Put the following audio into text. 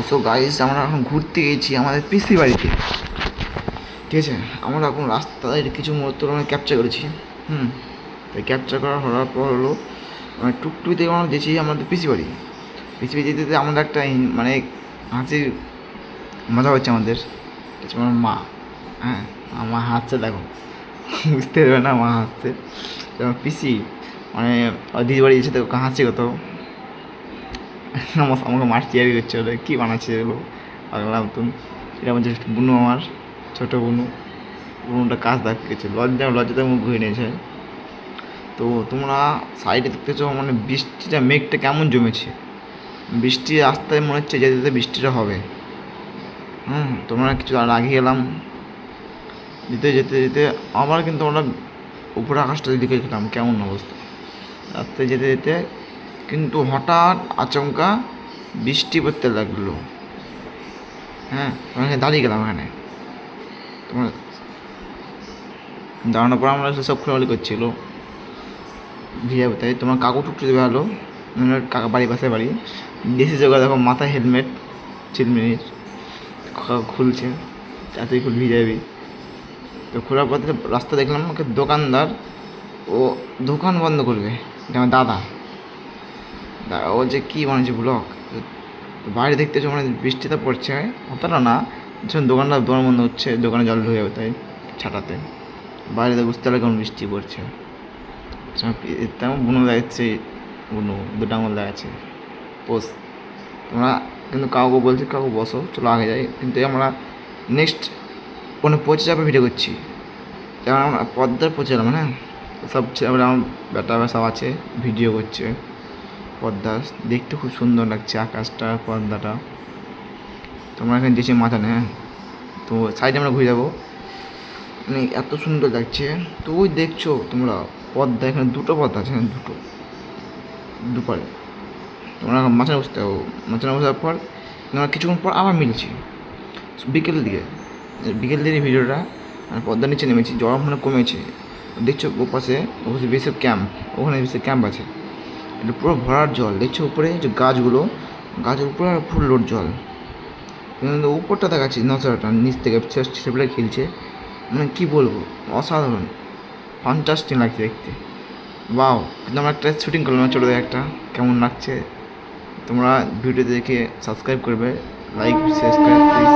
So guys, আমরা এখন ঘুরতে গেছি আমাদের পিসি বাড়িতে। ঠিক আছে, আমরা এখন রাস্তায় কিছু মুহূর্ত আমরা ক্যাপচার করেছি। তাই ক্যাপচার হওয়ার পর হলো আমরা টুকটুকি থেকে আমরা গেছি আমাদের পিসি বাড়ি। পিসি বাড়ি যেতে যেতে আমাদের একটা মানে হাসির মজা হচ্ছে আমাদের। আমার মা, হ্যাঁ, মা হাসছে, দেখো বুঝতে পারবে না, মা হাসছে। আমার পিসি মানে দিদি বাড়ি এসে তো হাসছে কত, আমাকে মাছ তৈরি করছে, ওটা কী বানাচ্ছে এগুলো পাগলা মতন। এটা আমার বুনু, আমার ছোটো বুনু। বুনুটা কাজ দেখাচ্ছে, লজ্জাতে মুখ ঘুরে নিয়েছে। তো তোমরা সাইডে দেখতেছো মানে বৃষ্টিটা, মেঘটা কেমন জমেছে, বৃষ্টি রাস্তায় মনে হচ্ছে যেতে যেতে বৃষ্টিটা হবে। তোমরা কিছু আর আগে গেলাম, যেতে যেতে যেতে আবার কিন্তু আমরা উপরে আকাশটা দিকে গেলাম, কেমন অবস্থা রাস্তায় যেতে যেতে, কিন্তু হঠাৎ আচমকা বৃষ্টি পড়তে লাগলো। ওখানে দাঁড়িয়ে গেলাম, এখানে তোমার দাঁড়ানোর পর আমরা সব খোলাখুলি করছিল ভিজা, তাই তোমার কাকু টুকটু দেবে হলো, কাকা বাড়ি পাশে বাড়ি দেশি জায়গা, দেখো মাথায় হেলমেট চিলমিনির খুলছে, এতই খুল ভিজে যাবি। তো খোলার পর রাস্তা দেখলাম ওকে দোকানদার, ও দোকান বন্ধ করবে, আমার দাদা ও যে কী বানিয়েছে ব্লক। বাইরে দেখতেছো মানে বৃষ্টিটা পড়ছে, অতটা না, যখন দোকান বন্ধ হচ্ছে, দোকানে জল ঢুকে যাবে, তাই ছাটাতে বাইরে তো বুঝতে পারলে কেমন বৃষ্টি পড়ছে। তেমন বুনো দেখাচ্ছে, বুনো দুটো আঙুল দেখাচ্ছে পোস। তোমরা কিন্তু কাউকে বলছি, কাউকে বসো, চলো আগে যাই। কিন্তু আমরা নেক্সট কোনো পৌঁছে যাবে ভিডিও করছি, যেমন আমরা পদ্মার পৌঁছে গেলাম। সব ছেলেমেয়েরা আমার বেটা সব আছে, ভিডিও করছে। পদ্মা দেখতে খুব সুন্দর লাগছে, আকাশটা, পদ্মাটা। তোমরা এখানে যেছে মাথা নেই, তো সাইডে আমরা ঘুরে যাবো, মানে এত সুন্দর লাগছে। তো ওই দেখছো তোমরা পদ্মা, এখানে দুটো পদ্মা আছে, এখানে দুপারে তোমরা মাঝখানে বসতে পারবো। মাঝখানে বসার পর তোমরা কিছুক্ষণ পর আবার মিলছি বিকেল দিকে ভিডিওটা। আর পদ্মার নিচে নেমেছি, জল ওখানে কমেছে, দেখছো ওপাশে বেশির ক্যাম্প, ওখানে বেশি ক্যাম্প আছে, এটা পুরো ভরার জল। দেখছো উপরে যে গাছের উপরে ফুল লোড জল, কিন্তু উপরটা দেখাচ্ছি নশাটা নিচ থেকে ছেলেপেলে খেলছে, মানে কী বলবো, অসাধারণ, ফ্যান্টাস্টিক লাগছে দেখতে। বাও, কিন্তু আমরা একটা শ্যুটিং করলাম ছোটো দেখে, একটা কেমন লাগছে। তোমরা ভিডিও দেখে সাবস্ক্রাইব করবে, লাইক শেয়ার প্লিজ।